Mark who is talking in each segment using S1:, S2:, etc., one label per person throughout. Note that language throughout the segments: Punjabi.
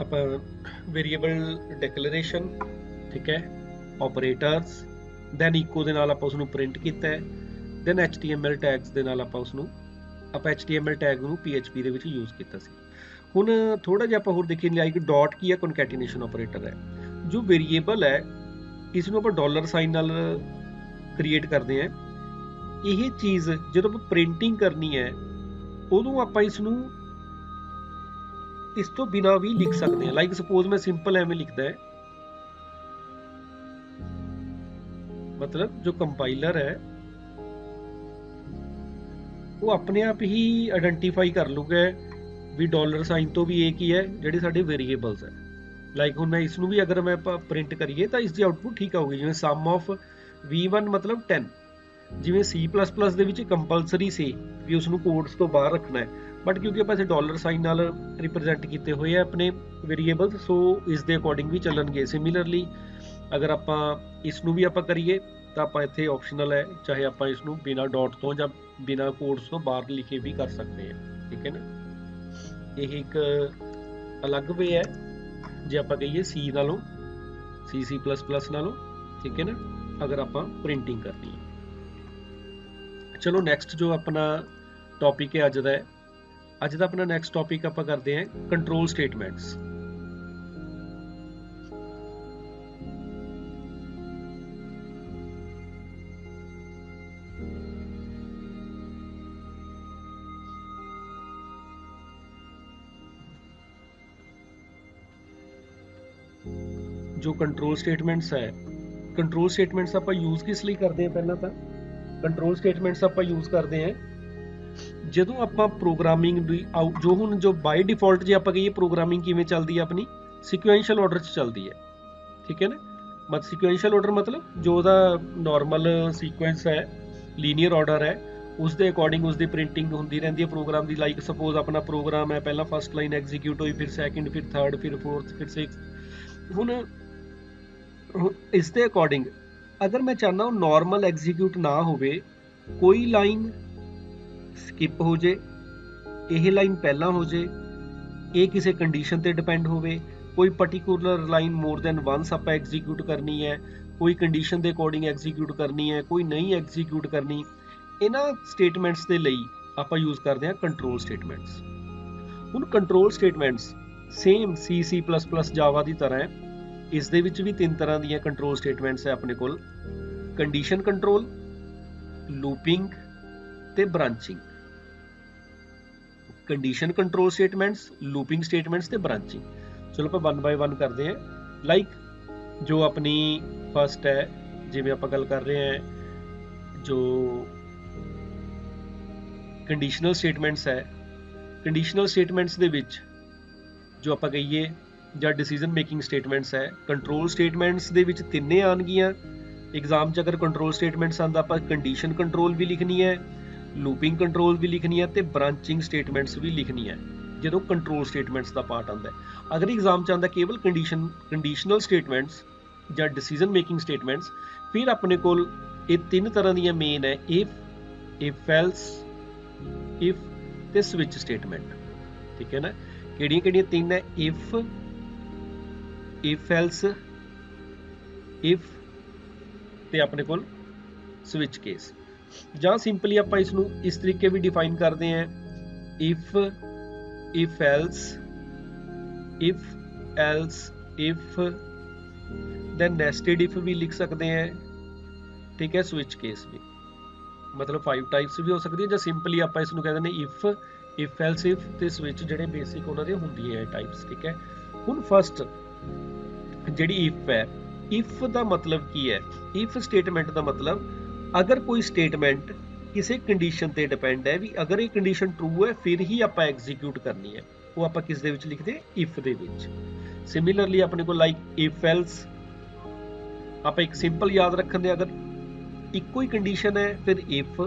S1: ਆਪਾਂ ਵੇਰੀਏਬਲ ਡਿਕਲੇਰੇਸ਼ਨ, ਠੀਕ ਹੈ, ਆਪਰੇਟਰਸ, ਦੈਨ ਇਕੋ ਦੇ ਨਾਲ ਆਪਾਂ ਉਸਨੂੰ ਪ੍ਰਿੰਟ ਕੀਤਾ ਹੈ, ਦੈਨ HTML ਟੈਗਸ ਦੇ ਨਾਲ ਆਪਾਂ ਉਸਨੂੰ HTML ਟੈਗ ਨੂੰ PHP ਦੇ ਵਿੱਚ ਯੂਜ਼ ਕੀਤਾ ਸੀ। ਹੁਣ ਥੋੜਾ ਜਿਹਾ ਆਪਾਂ ਹੋਰ ਦੇਖੀਏ, ਲਾਈਕ ਡਾਟ ਕੀ ਹੈ, ਕਨਕੈਟੀਨੇਸ਼ਨ ਆਪਰੇਟਰ ਹੈ। ਜੋ ਵੇਰੀਏਬਲ ਹੈ ਇਸ ਨੂੰ ਆਪਾਂ ਡਾਲਰ ਸਾਈਨ ਨਾਲ ਕ੍ਰੀਏਟ ਕਰਦੇ ਹਾਂ। ਇਹ ਚੀਜ਼ ਜਦੋਂ ਆਪਾਂ ਪ੍ਰਿੰਟਿੰਗ ਕਰਨੀ ਹੈ ਉਦੋਂ ਆਪਾਂ ਇਸ ਨੂੰ ਇਸ ਤੋਂ ਬਿਨਾ ਵੀ ਲਿਖ ਸਕਦੇ ਹਾਂ। ਲਾਈਕ ਸਪੋਜ਼ ਮੈਂ ਸਿੰਪਲ ਐਵੇਂ ਲਿਖਦਾ ਹੈ, ਮਤਲਬ ਜੋ ਕੰਪਾਈਲਰ ਹੈ ਉਹ ਆਪਣੇ ਆਪ ਹੀ ਆਇਡੈਂਟੀਫਾਈ ਕਰ ਲੂਗਾ ਵੀ ਡਾਲਰ ਸਾਈਨ ਤੋਂ ਵੀ ਇਹ ਕੀ ਹੈ, ਜਿਹੜੇ ਸਾਡੇ ਵੇਰੀਏਬਲਸ ਹੈ। ਲਾਈਕ ਹੁਣ ਮੈਂ ਇਸ ਨੂੰ ਵੀ ਅਗਰ ਮੈਂ ਪ੍ਰਿੰਟ ਕਰੀਏ ਤਾਂ ਇਸ ਦੀ ਆਊਟਪੁੱਟ ਠੀਕ ਆਊਗੀ, ਜਿਵੇਂ ਸਮ ਆਫ V1 ਮਤਲਬ 10। ਜਿਵੇਂ C++ ਦੇ ਵਿੱਚ ਕੰਪਲਸਰੀ ਸੀ ਵੀ ਉਸ ਨੂੰ ਕੋਡਸ ਤੋਂ ਬਾਹਰ ਰੱਖਣਾ ਹੈ, ਬਟ ਕਿਉਂਕਿ ਆਪਾਂ ਇੱਥੇ ਡਾਲਰ ਸਾਈਨ ਨਾਲ ਰਿਪਰੈਜ਼ੈਂਟ ਕੀਤੇ ਹੋਏ ਆ ਆਪਣੇ ਵੇਰੀਏਬਲਸ, ਸੋ ਇਸ ਦੇ ਅਕੋਰਡਿੰਗ ਵੀ ਚੱਲਣਗੇ। ਸਿਮਿਲਰਲੀ ਅਗਰ ਆਪਾਂ ਇਸ ਨੂੰ ਵੀ ਆਪਾਂ ਕਰੀਏ ਤਾਂ ਆਪਾਂ ਇੱਥੇ ਆਪਸ਼ਨਲ ਹੈ, ਚਾਹੇ ਆਪਾਂ ਇਸ ਨੂੰ ਬਿਨਾਂ ਡਾਟ ਤੋਂ ਜਾਂ ਬਿਨਾਂ ਕੋਡਸ ਤੋਂ ਬਾਹਰ ਲਿਖੇ ਵੀ ਕਰ ਸਕਦੇ ਹਾਂ, ਠੀਕ ਹੈ ਨਾ। ਇਹ ਇੱਕ ਅਲੱਗ ਵੇ ਹੈ ਜੇ ਆਪਾਂ ਕਹੀਏ C ਨਾਲੋਂ, C++ ਨਾਲੋਂ, ਠੀਕ ਹੈ ਨਾ, ਅਗਰ ਆਪਾਂ ਪ੍ਰਿੰਟਿੰਗ ਕਰਨੀ ਹੈ। ਚਲੋ ਨੈਕਸਟ ਜੋ ਆਪਣਾ ਟੌਪਿਕ ਹੈ ਅੱਜ ਦਾ ਆਪਣਾ ਨੈਕਸਟ ਟੌਪਿਕ ਆਪਾਂ ਕਰਦੇ ਹਾਂ ਕੰਟਰੋਲ ਸਟੇਟਮੈਂਟਸ। ਜੋ ਕੰਟਰੋਲ ਸਟੇਟਮੈਂਟਸ ਹੈ, ਕੰਟਰੋਲ ਸਟੇਟਮੈਂਟਸ ਆਪਾਂ ਯੂਜ਼ ਕਿਸ ਲਈ ਕਰਦੇ ਹਾਂ? ਪਹਿਲਾਂ ਤਾਂ ਕੰਟਰੋਲ ਸਟੇਟਮੈਂਟਸ ਆਪਾਂ ਯੂਜ਼ ਕਰਦੇ ਹਾਂ ਜਦੋਂ ਆਪਾਂ ਪ੍ਰੋਗਰਾਮਿੰਗ ਦੀ ਜੋ ਬਾਈ ਡਿਫਾਲਟ ਜੇ ਆਪਾਂ ਕਹੀਏ ਪ੍ਰੋਗਰਾਮਿੰਗ ਕਿਵੇਂ ਚੱਲਦੀ ਹੈ ਆਪਣੀ, ਸਿਕੁਐਂਸ਼ੀਅਲ ਆਰਡਰ 'ਚ ਚੱਲਦੀ ਹੈ, ਠੀਕ ਹੈ ਨਾ। ਮਤਲਬ ਸਿਕੁਐਂਸ਼ੀਅਲ ਆਰਡਰ ਮਤਲਬ ਜੋ ਉਹਦਾ ਨਾਰਮਲ ਸੀਕੁਐਂਸ ਹੈ, ਲੀਨੀਅਰ ਆਰਡਰ ਹੈ, ਉਸ ਦੇ ਅਕੋਰਡਿੰਗ ਉਸ ਦੀ ਪ੍ਰਿੰਟਿੰਗ ਹੁੰਦੀ ਰਹਿੰਦੀ ਹੈ ਪ੍ਰੋਗਰਾਮ ਦੀ। ਲਾਈਕ ਸਪੋਜ਼ ਆਪਣਾ ਪ੍ਰੋਗਰਾਮ ਹੈ, ਪਹਿਲਾਂ ਫਸਟ ਲਾਈਨ ਐਗਜ਼ੀਕਿਊਟ ਹੋਈ, ਫਿਰ ਸੈਕਿੰਡ, ਫਿਰ ਥਰਡ, ਫਿਰ ਫੋਰਥ, ਫਿਰ ਸਿਕਸਥ। ਹੁਣ ਇਸ ਦੇ ਅਕੋਰਡਿੰਗ ਅਗਰ ਮੈਂ ਚਾਹੁੰਦਾ ਨਾਰਮਲ ਐਗਜ਼ੀਕਿਊਟ ਨਾ ਹੋਵੇ, ਕੋਈ ਲਾਈਨ ਸਕਿਪ ਹੋ ਜੇ, ਇਹ ਲਾਈਨ ਪਹਿਲਾਂ ਹੋ ਜੇ, ਇਹ ਕਿਸੇ ਕੰਡੀਸ਼ਨ ਤੇ ਡਿਪੈਂਡ ਹੋਵੇ, ਕੋਈ particular line more than ones ਆਪਾਂ ਐਗਜ਼ੀਕਿਊਟ ਕਰਨੀ ਹੈ, ਕੋਈ ਕੰਡੀਸ਼ਨ ਦੇ ਅਕੋਰਡਿੰਗ ਐਗਜ਼ੀਕਿਊਟ ਕਰਨੀ ਹੈ, ਕੋਈ ਨਹੀਂ ਐਗਜ਼ੀਕਿਊਟ ਕਰਨੀ, ਇਹਨਾਂ ਸਟੇਟਮੈਂਟਸ ਦੇ ਲਈ ਆਪਾਂ ਯੂਜ਼ ਕਰਦੇ ਹਾਂ ਕੰਟਰੋਲ ਸਟੇਟਮੈਂਟਸ। ਹੁਣ ਕੰਟਰੋਲ ਸਟੇਟਮੈਂਟਸ ਸੇਮ C++ ਜਾਵਾ ਦੀ ਤਰ੍ਹਾਂ ਹੈ। ਇਸ ਦੇ ਵਿੱਚ ਵੀ 3 ਤਰ੍ਹਾਂ ਦੀਆਂ ਕੰਟਰੋਲ ਸਟੇਟਮੈਂਟਸ ਹੈ ਆਪਣੇ ਕੋਲ: ਕੰਡੀਸ਼ਨ ਕੰਟਰੋਲ, ਲੂਪਿੰਗ ਤੇ branching. Condition control statements, looping statements ਤੇ ਬ੍ਰਾਂਚਿੰਗ। ਚਲੋ ਆਪਾਂ 1 ਬਾਏ 1 ਕਰਦੇ ਹਾਂ। ਲਾਈਕ ਜੋ ਆਪਣੀ ਫਸਟ ਹੈ, ਜਿਵੇਂ ਆਪਾਂ ਗੱਲ ਕਰ ਰਹੇ ਹਾਂ ਜੋ ਕੰਡੀਸ਼ਨਲ ਸਟੇਟਮੈਂਟਸ ਹੈ, ਕੰਡੀਸ਼ਨਲ ਸਟੇਟਮੈਂਟਸ ਦੇ ਵਿੱਚ ਜੋ ਆਪਾਂ ਕਹੀਏ ਜਾਂ ਡਿਸੀਜਨ ਮੇਕਿੰਗ ਸਟੇਟਮੈਂਟਸ ਹੈ, ਕੰਟਰੋਲ ਸਟੇਟਮੈਂਟਸ ਦੇ ਵਿੱਚ ਤਿੰਨੇ ਆਉਣਗੀਆਂ। ਐਗਜ਼ਾਮ 'ਚ ਅਗਰ ਕੰਟਰੋਲ ਸਟੇਟਮੈਂਟਸ ਆਉਂਦਾ, ਆਪਾਂ ਕੰਡੀਸ਼ਨ ਕੰਟਰੋਲ ਵੀ ਲਿਖਣੀ ਹੈ, ਲੂਪਿੰਗ ਕੰਟਰੋਲ ਵੀ ਲਿਖਣੀ ਹੈ ਤੇ ਬ੍ਰਾਂਚਿੰਗ ਸਟੇਟਮੈਂਟਸ ਵੀ ਲਿਖਣੀ ਹੈ ਜਦੋਂ ਕੰਟਰੋਲ ਸਟੇਟਮੈਂਟਸ ਦਾ ਪਾਰਟ ਆਉਂਦਾ ਹੈ। ਅਗਰ ਐਗਜ਼ਾਮ 'ਚ ਆਉਂਦਾ ਕੇਵਲ ਕੰਡੀਸ਼ਨਲ ਸਟੇਟਮੈਂਟਸ ਜਾਂ ਡਿਸੀਜਨ ਮੇਕਿੰਗ ਸਟੇਟਮੈਂਟਸ, ਫਿਰ ਆਪਣੇ ਕੋਲ ਇਹ 3 ਤਰ੍ਹਾਂ ਦੀਆਂ ਮੇਨ ਹੈ: ਇਫ ਐਲਸ, ਇਫ ਤੇ ਸਵਿਚ ਸਟੇਟਮੈਂਟ, ਠੀਕ ਹੈ ਨਾ। ਕਿਹੜੀਆਂ 3 ਹੈ? ਇਫ ਐਲਸ, ਇਫ ਤੇ ਆਪਣੇ ਕੋਲ ਸਵਿਚ ਕੇਸ। ਜਾਂ ਸਿੰਪਲੀ ਆਪਾਂ ਇਸ ਨੂੰ ਇਸ ਤਰੀਕੇ ਵੀ ਡਿਫਾਈਨ ਕਰਦੇ ਹਾਂ: if else, if then nested if ਵੀ ਲਿਖ ਸਕਦੇ ਹਾਂ, ਠੀਕ ਹੈ। ਸਵਿਚ ਕੇਸ ਵੀ ਮਤਲਬ 5 ਟਾਈਪਸ ਵੀ ਹੋ ਸਕਦੀ ਹੈ, ਜਾਂ ਸਿੰਪਲੀ ਆਪਾਂ ਇਸ ਨੂੰ ਕਹਿ ਦਿੰਦੇ ਇਫ ਐਲਸ ਇਫ ਤੇ ਸਵਿਚ, ਜਿਹੜੇ ਬੇਸਿਕ ਉਹਨਾਂ ਦੇ ਹੁੰਦੀਆਂ ਹੈ ਟਾਈਪਸ, ਠੀਕ ਹੈ। ਹੁਣ ਫਸਟ ਜਿਹੜੀ ਇਫ ਹੈ, ਇਫ ਦਾ ਮਤਲਬ ਕੀ ਹੈ? ਇਫ ਸਟੇਟਮੈਂਟ ਦਾ ਮਤਲਬ ਅਗਰ ਕੋਈ ਸਟੇਟਮੈਂਟ ਕਿਸੇ ਕੰਡੀਸ਼ਨ ਤੇ ਡਿਪੈਂਡ ਹੈ ਵੀ ਅਗਰ ਇਹ ਕੰਡੀਸ਼ਨ ਟਰੂ ਹੈ ਫਿਰ ਹੀ ਆਪਾਂ ਐਗਜ਼ੀਕਿਊਟ ਕਰਨੀ ਹੈ, ਉਹ ਆਪਾਂ ਕਿਸ ਦੇ ਵਿੱਚ ਲਿਖਦੇ? ਇਫ ਦੇ ਵਿੱਚ। ਸਿਮਿਲਰਲੀ ਆਪਣੇ ਕੋਲ ਲਾਈਕ ਇਫ ਐਲਸ, ਆਪਾਂ ਇੱਕ ਸਿੰਪਲ ਯਾਦ ਰੱਖਣ ਦੇ, ਅਗਰ ਇੱਕੋ ਹੀ ਕੰਡੀਸ਼ਨ ਹੈ ਫਿਰ ਇਫ,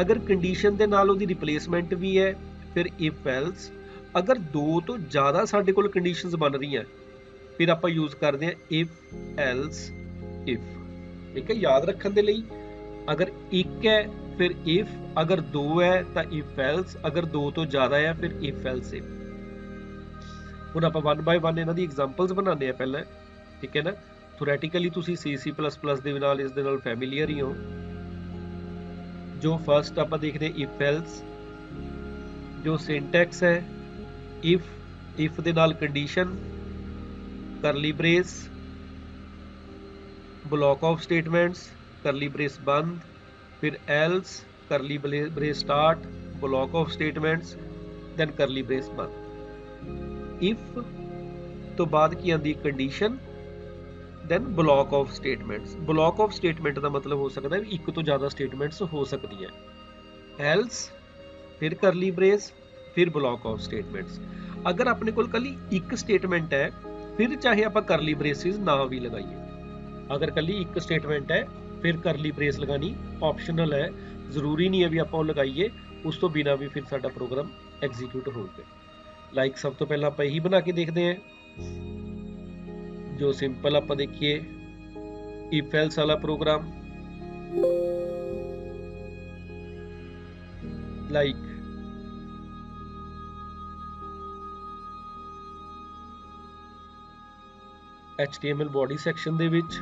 S1: ਅਗਰ ਕੰਡੀਸ਼ਨ ਦੇ ਨਾਲ ਉਹਦੀ ਰਿਪਲੇਸਮੈਂਟ ਵੀ ਹੈ ਫਿਰ ਇਫ ਐਲਸ, ਅਗਰ 2 ਤੋਂ ਜ਼ਿਆਦਾ ਸਾਡੇ ਕੋਲ ਕੰਡੀਸ਼ਨਸ ਬਣ ਰਹੀਆਂ ਫਿਰ ਆਪਾਂ ਯੂਜ਼ ਕਰਦੇ ਹਾਂ ਇਫ ਐਲਸ ਇਫ, ਠੀਕ ਹੈ। ਯਾਦ ਰੱਖਣ ਦੇ ਲਈ ਅਗਰ 1 ਹੈ ਫਿਰ ਇਫ, ਅਗਰ 2 ਹੈ ਤਾਂ ਇਫ ਐਲਸ, ਅਗਰ 2 ਤੋਂ ਜ਼ਿਆਦਾ ਹੈ ਫਿਰ ਇਫ ਐਲਸ ਇਫ। ਹੁਣ ਆਪਾਂ 1 by 1 ਇਹਨਾਂ ਦੀ ਐਗਜ਼ਾਮਪਲਸ ਬਣਾਉਂਦੇ ਆ ਪਹਿਲਾਂ, ਠੀਕ ਹੈ ਨਾ। ਥਿਓਰੈਟੀਕਲੀ ਤੁਸੀਂ C++ ਦੇ ਨਾਲ ਇਸ ਦੇ ਨਾਲ ਫੈਮਿਲੀਅਰ ਹੀ ਹੋ। ਜੋ ਫਸਟ ਆਪਾਂ ਦੇਖਦੇ ਇਫ ਐਲਸ, ਜੋ ਸਿੰਟੈਕਸ ਹੈ ਇਫ ਦੇ ਨਾਲ condition, curly brace, block of statements, curly brace ਬੰਦ, ਫਿਰ else, curly brace start, block of statements, then curly brace ਬੰਦ। ਇਫ ਤੋਂ ਬਾਅਦ ਕੀ ਆਉਂਦੀ condition, then block of statements. Block of statement ਦਾ ਮਤਲਬ ਹੋ ਸਕਦਾ ਹੈ ਇੱਕ ਤੋਂ ਜ਼ਿਆਦਾ ਸਟੇਟਮੈਂਟਸ ਹੋ ਸਕਦੀਆਂ। ਐਲਸ, ਫਿਰ ਕਰਲੀ ਬ੍ਰੇਸ, ਫਿਰ ਬਲੌਕ ਆਫ ਸਟੇਟਮੈਂਟਸ। ਅਗਰ ਆਪਣੇ ਕੋਲ ਕੱਲੀ ਇੱਕ ਸਟੇਟਮੈਂਟ ਹੈ ਫਿਰ ਚਾਹੇ ਆਪਾਂ ਕਰਲੀ ਬ੍ਰੇਸਿਸ ਨਾ ਵੀ ਲਗਾਈਏ। ਅਗਰ ਕੱਲੀ ਇੱਕ ਸਟੇਟਮੈਂਟ ਹੈ ਫਿਰ ਕਰਲੀ ਬ੍ਰੇਸ ਲਗਾਣੀ ਆਪਸ਼ਨਲ ਹੈ, ਜ਼ਰੂਰੀ ਨਹੀਂ ਹੈ ਵੀ ਆਪਾਂ ਉਹ ਲਗਾਈਏ। ਉਸ ਤੋਂ ਬਿਨਾਂ ਵੀ ਫਿਰ ਸਾਡਾ ਪ੍ਰੋਗਰਾਮ ਐਗਜ਼ੀਕਿਊਟ ਹੋਊਗਾ। ਲਾਈਕ ਸਭ ਤੋਂ ਪਹਿਲਾਂ ਆਪਾਂ ਇਹੀ ਬਣਾ ਕੇ ਦੇਖਦੇ ਹਾਂ। ਜੋ ਸਿੰਪਲ ਆਪਾਂ ਦੇਖੀਏ ਇਫ ਐਲਸ ਵਾਲਾ program, like HTML body section ਦੇ ਵਿੱਚ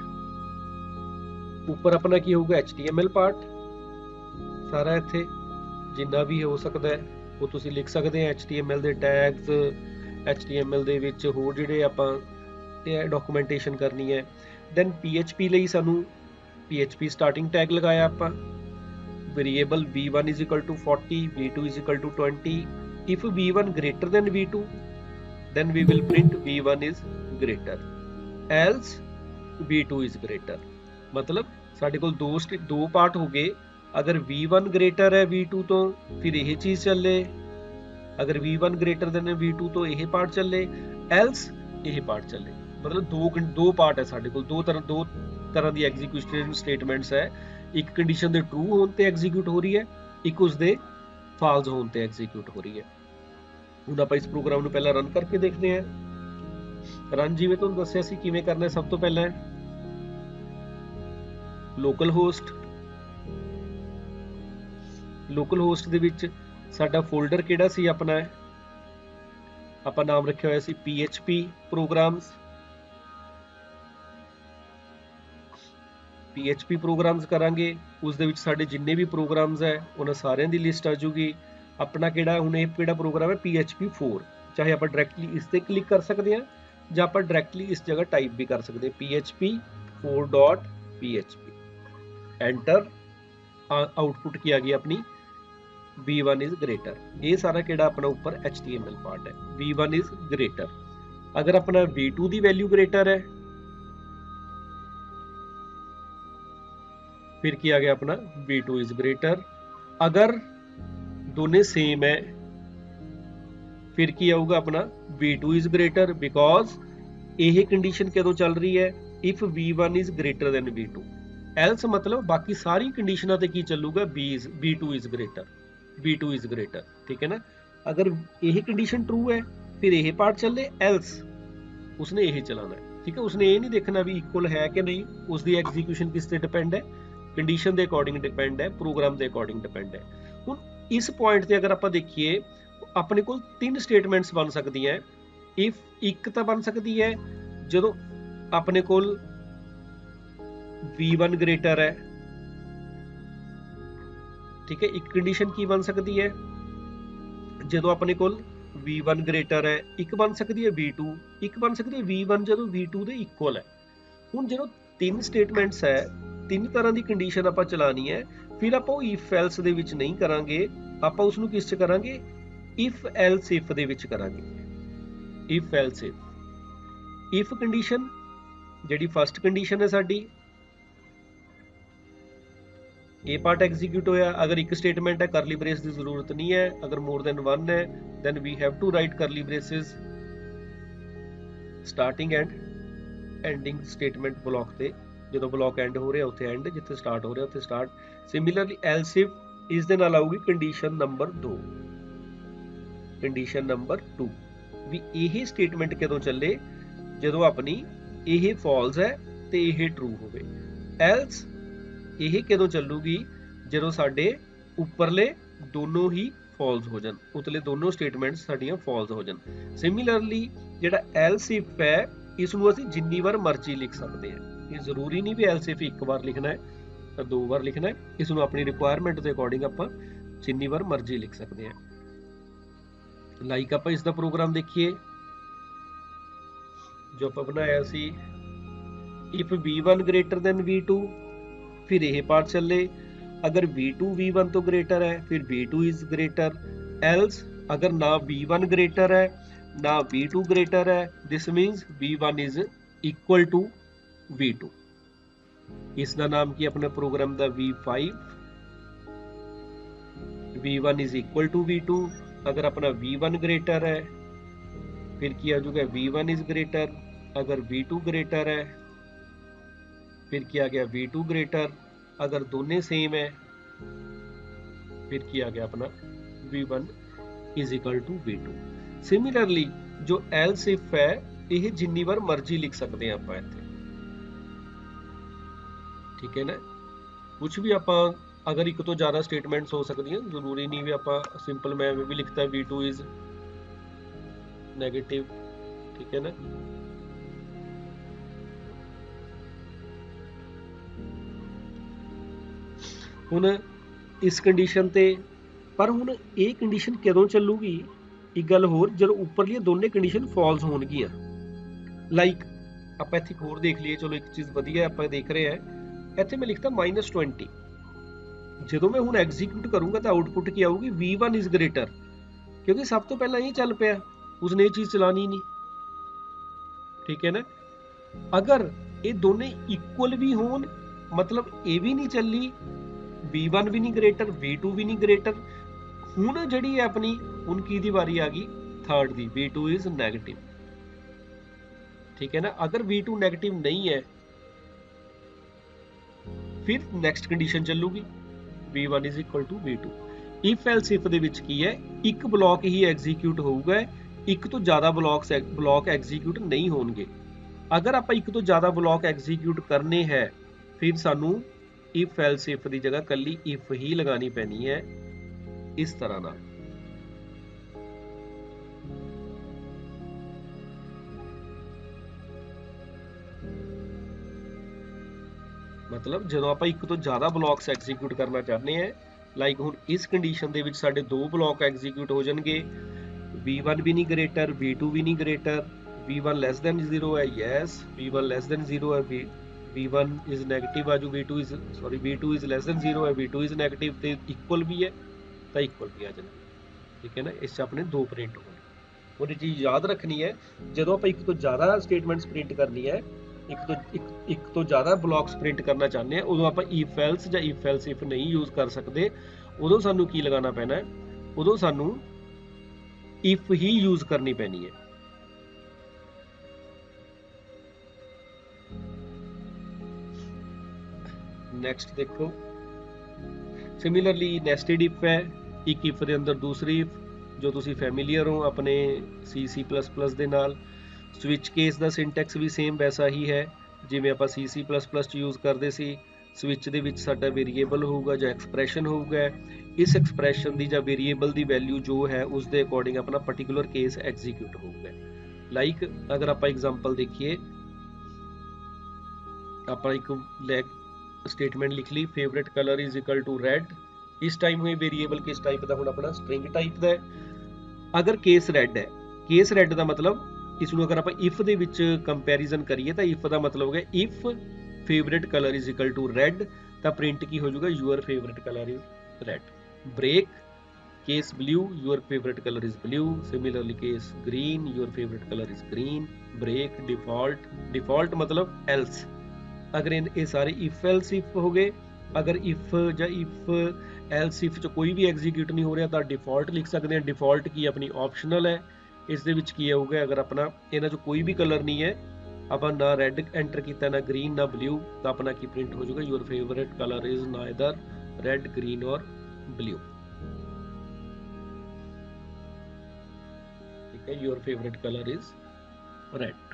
S1: ਉੱਪਰ ਆਪਣਾ ਕੀ ਹੋਊਗਾ HTML ਪਾਰਟ ਸਾਰਾ, ਇੱਥੇ ਜਿੰਨਾ ਵੀ ਹੋ ਸਕਦਾ ਹੈ ਉਹ ਤੁਸੀਂ ਲਿਖ ਸਕਦੇ ਆ। HTML ਦੇ ਟੈਗਸ, HTML ਦੇ ਵਿੱਚ ਹੋਰ ਜਿਹੜੇ ਆਪਾਂ ਡਾਕੂਮੈਂਟੇਸ਼ਨ ਕਰਨੀ ਹੈ। ਦੈਨ PHP ਲਈ ਸਾਨੂੰ PHP ਸਟਾਰਟਿੰਗ ਟੈਗ ਲਗਾਇਆ ਆਪਾਂ, variable v1 is equal to 40, v2 is equal to 20. If v1 greater than v2 then we will print v1 is greater, else v2 is greater। मतलब ਸਾਡੇ ਕੋਲ ਦੋ ਪਾਰਟ ਹੋ ਗਏ। ਅਗਰ v1 ਗ੍ਰੇਟਰ ਹੈ v2 ਤੋਂ ਫਿਰ ਇਹ ਚੀਜ਼ ਚੱਲੇ, ਅਗਰ v1 ਗ੍ਰੇਟਰ ਦੈਨ v2 ਤੋਂ ਇਹ ਪਾਰਟ ਚੱਲੇ, ਐਲਸ ਇਹ ਪਾਰਟ ਚੱਲੇ। ਮਤਲਬ ਦੋ ਪਾਰਟ ਹੈ ਸਾਡੇ ਕੋਲ, ਦੋ ਤਰ੍ਹਾਂ ਦੀ ਐਗਜ਼ੀਕਿਊਸ਼ਨ ਸਟੇਟਮੈਂਟਸ ਹੈ। ਇੱਕ ਕੰਡੀਸ਼ਨ ਦੇ ਟਰੂ ਹੋਣ ਤੇ ਐਗਜ਼ੀਕਿਊਟ ਹੋ ਰਹੀ ਹੈ, ਇੱਕ ਉਸਦੇ ਫਾਲਸ ਹੋਣ ਤੇ ਐਗਜ਼ੀਕਿਊਟ ਹੋ ਰਹੀ ਹੈ। ਹੁਣ ਆਪਾਂ ਇਸ ਪ੍ਰੋਗਰਾਮ ਨੂੰ ਪਹਿਲਾਂ ਰਨ ਕਰਕੇ ਦੇਖਦੇ ਹਾਂ। ਰਨ ਜਿਵੇਂ ਤੁਹਾਨੂੰ ਦੱਸਿਆ ਸੀ ਕਿਵੇਂ ਕਰਨਾ। ਸਭ ਤੋਂ ਪਹਿਲਾਂ ਲੋਕਲ ਹੋਸਟ ਦੇ ਵਿੱਚ ਸਾਡਾ ਫੋਲਡਰ ਕਿਹੜਾ ਸੀ ਆਪਣਾ, ਆਪਾਂ ਨਾਮ ਰੱਖਿਆ ਹੋਇਆ ਸੀ PHP ਪ੍ਰੋਗਰਾਮਸ। PHP ਪ੍ਰੋਗਰਾਮਸ ਕਰਾਂਗੇ, ਉਸ ਦੇ ਵਿੱਚ ਸਾਡੇ ਜਿੰਨੇ ਵੀ ਪ੍ਰੋਗਰਾਮਸ ਹੈ ਉਹਨਾਂ ਸਾਰਿਆਂ ਦੀ ਲਿਸਟ ਆ ਜੂਗੀ। ਆਪਣਾ ਕਿਹੜਾ ਹੁਣ ਇਹ ਕਿਹੜਾ ਪ੍ਰੋਗਰਾਮ ਹੈ PHP 4। ਚਾਹੇ ਆਪਾਂ ਡਾਇਰੈਕਟਲੀ ਇਸ ਤੇ ਕਲਿੱਕ ਕਰ ਸਕਦੇ ਹਾਂ ਜਾਂ ਆਪਾਂ ਡਾਇਰੈਕਟਲੀ ਇਸ ਜਗ੍ਹਾ ਟਾਈਪ ਵੀ ਕਰ ਸਕਦੇ PHP 4.php। ਐਂਟਰ, ਆਊਟਪੁੱਟ ਕੀ ਆ ਗਈ ਆਪਣੀ v1 is greater। ਇਹ ਸਾਰਾ ਕਿਹੜਾ ਆਪਣਾ ਉੱਪਰ HTML ਪਾਰਟ ਹੈ, v1 is greater। ਅਗਰ ਆਪਣਾ v2 ਦੀ ਵੈਲਿਊ ਗ੍ਰੇਟਰ ਹੈ ਫਿਰ ਕੀ ਆ ਗਿਆ ਆਪਣਾ v2 is greater। ਅਗਰ ਦੋਨੇ ਸੇਮ ਹੈ ਫਿਰ ਕੀ ਆਊਗਾ ਆਪਣਾ v2 is greater, ਬਿਕੋਜ਼ ਇਹ ਕੰਡੀਸ਼ਨ ਕਦੋਂ ਚੱਲ ਰਹੀ ਹੈ if v1 is greater than v2। Else ਮਤਲਬ ਬਾਕੀ ਸਾਰੀ ਕੰਡੀਸ਼ਨਾਂ ਤੇ ਕੀ ਚੱਲੂਗਾ v2 is greater, ਠੀਕ ਹੈ ਨਾ। ਅਗਰ ਇਹ ਕੰਡੀਸ਼ਨ ਟਰੂ ਹੈ ਫਿਰ ਇਹ ਪਾਰਟ ਚੱਲੇ, ਐਲਸ ਉਸਨੇ ਇਹ ਚਲਾਣਾ ਹੈ, ਠੀਕ ਹੈ। ਉਸਨੇ ਇਹ ਨਹੀਂ ਦੇਖਣਾ ਵੀ ਇਕੁਅਲ ਹੈ ਕਿ ਨਹੀਂ, ਉਸਦੀ ਐਗਜ਼ੀਕਿਊਸ਼ਨ ਕਿਸ ਤੇ ਡਿਪੈਂਡ ਹੈ, ਕੰਡੀਸ਼ਨ ਦੇ ਅਕੋਰਡਿੰਗ ਡਿਪੈਂਡ ਹੈ, ਪ੍ਰੋਗਰਾਮ ਦੇ ਅਕੋਰਡਿੰਗ ਡਿਪੈਂਡ ਹੈ। ਹੁਣ ਇਸ ਪੁਆਇੰਟ ਤੇ ਅਗਰ ਆਪਾਂ ਦੇਖੀਏ ਆਪਣੇ ਕੋਲ 3 ਸਟੇਟਮੈਂਟਸ ਬਣ ਸਕਦੀਆਂ। ਇਫ ਇੱਕ ਤਾਂ ਬਣ ਸਕਦੀ ਹੈ ਜਦੋਂ ਆਪਣੇ ਕੋਲ v1 ਗ੍ਰੇਟਰ ਹੈ, ਠੀਕ ਹੈ। ਇੱਕ ਕੰਡੀਸ਼ਨ ਕੀ ਬਣ ਸਕਦੀ ਹੈ ਜਦੋਂ ਆਪਣੇ ਕੋਲ v1 ਗ੍ਰੇਟਰ ਹੈ, ਇੱਕ ਬਣ ਸਕਦੀ ਹੈ v2, ਇੱਕ ਬਣ ਸਕਦੀ ਹੈ v1 ਜਦੋਂ v2 ਦੇ ਇਕੁਅਲ ਹੈ। ਹੁਣ ਜਦੋਂ 3 ਸਟੇਟਮੈਂਟਸ ਹੈ, 3 ਤਰ੍ਹਾਂ ਦੀ ਕੰਡੀਸ਼ਨ ਆਪਾਂ ਚਲਾਣੀ ਹੈ, ਫਿਰ ਆਪਾਂ ਉਹ ਇਫ ਐਲਸ ਦੇ ਵਿੱਚ ਨਹੀਂ ਕਰਾਂਗੇ, ਆਪਾਂ ਉਸ ਨੂੰ ਕਿਸ ਚ ਕਰਾਂਗੇ ਇਫ ਐਲਸ ਇਫ ਦੇ ਵਿੱਚ ਕਰਾਂਗੇ। ਇਫ ਐਲਸ ਇਫ ਕੰਡੀਸ਼ਨ ਜਿਹੜੀ ਫਸਟ ਕੰਡੀਸ਼ਨ ਹੈ ਸਾਡੀ, ਇਹ ਪਾਰਟ ਐਗਜ਼ੀਕਿਊਟ ਹੋਇਆ। ਅਗਰ ਇੱਕ ਸਟੇਟਮੈਂਟ ਹੈ ਕਰਲੀ ਬ੍ਰੇਸ ਦੀ ਜ਼ਰੂਰਤ ਨਹੀਂ ਹੈ, ਅਗਰ ਮੋਰ ਦੈਨ 1 ਹੈ then we have to write curly braces starting and ending statement block ਤੇ, ਜਦੋਂ ਬਲੌਕ ਐਂਡ ਹੋ ਰਿਹਾ ਉੱਥੇ ਐਂਡ, ਜਿੱਥੇ ਸਟਾਰਟ ਹੋ ਰਿਹਾ ਉੱਥੇ ਸਟਾਰਟ। ਸਿਮਿਲਰਲੀ ਐਲਸ ਇਫ ਇਸ ਦੇ ਨਾਲ ਆਊਗੀ ਕੰਡੀਸ਼ਨ ਨੰਬਰ 2, ਕੰਡੀਸ਼ਨ ਨੰਬਰ 2 ਵੀ ਇਹ ਸਟੇਟਮੈਂਟ ਕਦੋਂ ਚੱਲੇ ਜਦੋਂ ਆਪਣੀ ਇਹ ਫਾਲਸ ਹੈ ਤੇ ਇਹ ਟਰੂ ਹੋਵੇ। ਐਲਸ ਇਹ ਕਦੋਂ ਚੱਲੂਗੀ ਜਦੋਂ ਸਾਡੇ ਉੱਪਰਲੇ ਦੋਨੋਂ ਹੀ ਫਾਲਸ ਹੋ ਜਾਣ, ਉਤਲੇ ਦੋਨੋਂ ਸਟੇਟਮੈਂਟਸ ਸਾਡੀਆਂ ਫਾਲਸ ਹੋ ਜਾਣ। ਸਿਮਿਲਰਲੀ ਜਿਹੜਾ ਐਲਸ ਇਫ ਹੈ, ਇਸ ਨੂੰ ਅਸੀਂ ਜਿੰਨੀ ਵਾਰ ਮਰਜ਼ੀ ਲਿਖ ਸਕਦੇ ਹਾਂ। ਇਹ ਜ਼ਰੂਰੀ ਨਹੀਂ ਵੀ ਐਲਸ ਇਫ ਇੱਕ ਵਾਰ ਲਿਖਣਾ ਹੈ ਤਾਂ 2 ਵਾਰ ਲਿਖਣਾ ਹੈ। ਇਸ ਨੂੰ ਆਪਣੀ ਰਿਕੁਆਇਰਮੈਂਟ ਦੇ ਅਕੋਰਡਿੰਗ ਆਪਾਂ ਜਿੰਨੀ ਵਾਰ ਮਰਜ਼ੀ ਲਿਖ ਸਕਦੇ ਹਾਂ। ਲਾਈਕ ਆਪਾਂ ਇਸ ਦਾ ਪ੍ਰੋਗਰਾਮ ਦੇਖੀਏ ਜੋ ਆਪਾਂ ਬਣਾਇਆ ਸੀ, if v1 greater then v2, ਫਿਰ ਇਹ ਪਾਰਟ ਚੱਲੇ। अगर v2 v1 तो ग्रेटर है फिर v2 इज ग्रेटर, एल्स अगर ना v1 ग्रेटर है ना v2 ग्रेटर है, this means v1 is equal to v2। इसका नाम की अपने प्रोग्राम का v5, v1 is equal to v2। अगर अपना v1 ग्रेटर है फिर क्या हो जाएगा v1 इज ग्रेटर, अगर v2 ग्रेटर है फिर क्या आ गया v2 ग्रेटर, अगर दोनों सेम है फिर क्या आ गया अपना v1 is equal to v2। Similarly जो एल्स इफ है ये जिन्नी बार मर्जी लिख सकते हैं आप इत्थे, ठीक है ना। कुछ भी आप अगर एक तो ज्यादा स्टेटमेंट्स हो सकती हैं, जरूरी नहीं भी आप सिंपल मैं भी लिखता है v2 इज नेगेटिव, ठीक है ना। ਹੁਣ ਇਸ ਕੰਡੀਸ਼ਨ ਤੇ, ਪਰ ਹੁਣ ਇਹ ਕੰਡੀਸ਼ਨ ਕਦੋਂ ਚੱਲੂਗੀ, ਇੱਕ ਗੱਲ ਹੋਰ, ਜਦੋਂ ਉੱਪਰਲੀਆਂ ਦੋਨੇ ਕੰਡੀਸ਼ਨ ਫਾਲਸ ਹੋਣਗੀਆਂ। ਲਾਈਕ ਆਪਾਂ ਇੱਥੇ ਹੋਰ ਦੇਖ ਲਈਏ, ਚਲੋ ਇੱਕ ਚੀਜ਼ ਵਧੀਆ ਆਪਾਂ ਦੇਖ ਰਹੇ ਹਾਂ, ਇੱਥੇ ਮੈਂ ਲਿਖਤਾ -20। ਜਦੋਂ ਮੈਂ ਹੁਣ ਐਗਜ਼ੀਕਿਊਟ ਕਰੂੰਗਾ ਤਾਂ ਆਊਟਪੁੱਟ ਕੀ ਆਊਗੀ, v1 ਇਜ਼ ਗ੍ਰੇਟਰ, ਕਿਉਂਕਿ ਸਭ ਤੋਂ ਪਹਿਲਾਂ ਇਹ ਚੱਲ ਪਿਆ, ਉਸਨੇ ਇਹ ਚੀਜ਼ ਚਲਾਣੀ ਨਹੀਂ, ਠੀਕ ਹੈ ਨਾ। ਅਗਰ ਇਹ ਦੋਨੇ ਇਕੁਅਲ ਵੀ ਹੋਣ, ਮਤਲਬ ਇਹ ਵੀ ਨਹੀਂ ਚੱਲੀ, v1 भी नहीं ग्रेटर v2 भी नहीं ग्रेटर, ਹੁਣ ਜਿਹੜੀ ਹੈ ਆਪਣੀ ਹੁਣ ਕੀ ਦੀ ਵਾਰੀ ਆ ਗਈ, third the, v2 is negative, ठीक है ना। अगर v2 नेगेटिव नहीं है फिर नेक्स्ट कंडीशन ਚੱਲੂਗੀ v1 is equal to v2। If else if ਦੇ ਵਿੱਚ ਕੀ ਹੈ, ਇੱਕ ਬਲੌਕ ਹੀ ਐਗਜ਼ੀਕਿਊਟ ਹੋਊਗਾ, ਇੱਕ ਤੋਂ ਜ਼ਿਆਦਾ ਬਲੌਕ ਐਗਜ਼ੀਕਿਊਟ ਨਹੀਂ ਹੋਣਗੇ। ਅਗਰ ਆਪਾਂ ਇੱਕ ਤੋਂ ਜ਼ਿਆਦਾ ਬਲੌਕ ਐਗਜ਼ੀਕਿਊਟ ਕਰਨੇ ਹੈ ਫਿਰ ਸਾਨੂੰ इफ एल्स इफ की जगह कली इफ ही लगानी पैनी है, इस तरह ना। मतलब जो आप एक तो ज्यादा ब्लॉक्स एग्जीक्यूट करना चाहते हैं, लाइक हुण इस कंडीशन दे विच साडे 2 ब्लॉक एग्जीक्यूट हो जाएंगे, v1 भी नहीं ग्रेटर v2 भी नहीं ग्रेटर, v1 लेस दैन 0 है, यस v1 लेस दैन 0 है, v1 इज नेगेटिव आजू, v2 इज लेस दैन 0 है, v2 इज नेगेटिव ते इक्वल भी है तो इक्वल भी आ जाना, ठीक है ना। इस अपने 2 प्रिंट होने। और चीज याद रखनी है, जो आप एक तो ज़्यादा स्टेटमेंट्स प्रिंट करनी है, एक तो ज़्यादा ब्लॉक्स प्रिंट करना चाहते हैं, उदों आप इफ एल्स या इफ एल्स इफ नहीं यूज कर सकते, उदों सानू की लगाना पैना है, उदों सानू इफ ही यूज करनी पैनी है। नेक्स्ट देखो, सिमिलरली नेस्टेड इफ है, एक इफ के अंदर दूसरी इफ, जो तुसी फैमिलीयर हो अपने C++ ਦੇ ਨਾਲ। स्विच केस ਦਾ ਸਿੰਟੈਕਸ ਵੀ ਸੇਮ ਵੈਸਾ ਹੀ ਹੈ ਜਿਵੇਂ ਆਪਾਂ C++ ਚ ਯੂਜ਼ ਕਰਦੇ ਸੀ। ਸਵਿਚ ਦੇ ਵਿੱਚ ਸਾਡਾ ਵੇਰੀਏਬਲ ਹੋਊਗਾ ਜਾਂ ਐਕਸਪ੍ਰੈਸ਼ਨ ਹੋਊਗਾ, ਇਸ ਐਕਸਪ੍ਰੈਸ਼ਨ ਦੀ ਜਾਂ ਵੇਰੀਏਬਲ ਦੀ ਵੈਲਿਊ ਜੋ ਹੈ ਉਸ ਦੇ ਅਕੋਰਡਿੰਗ ਆਪਣਾ ਪਾਰਟਿਕੂਲਰ ਕੇਸ ਐਗਜ਼ੀਕਿਊਟ ਹੋਊਗਾ। ਲਾਈਕ ਅਗਰ ਆਪਾਂ ਐਗਜ਼ਾਮਪਲ ਦੇਖੀਏ, ਆਪਾਂ ਇੱਕ स्टेटमेंट लिख ली, favourite colour is equal to red. इस टाइम हुई वेरिएबल किस टाइप का, हुण अपना स्ट्रिंग टाइप का है। अगर केस रेड है, केस रेड का मतलब इसनूं अगर आप इफ दे विच कंपैरिजन करिए तो इफ का मतलब हो गया if favourite colour is equal to red, तो प्रिंट की हो जाएगा your favourite colour is red. Break case blue, your favourite colour is blue. Similarly case green, your favourite colour is green. Break default, default मतलब एल्स, अगर ये सारे इफ एल्स इफ हो गए। अगर इफ या इफ एल्स इफ च कोई भी एग्जीक्यूट नहीं हो रहा तो डिफॉल्ट लिख सकते हैं। डिफॉल्ट की अपनी ऑप्शनल है, इस दे विच की होगा अगर अपना इन्हां च कोई भी कलर नहीं है, आप ना रेड एंटर किया ना ग्रीन ना ब्लू, तो अपना की प्रिंट हो जाएगा your favourite colour is neither red green और ब्लू। ठीक है, your favourite colour is red.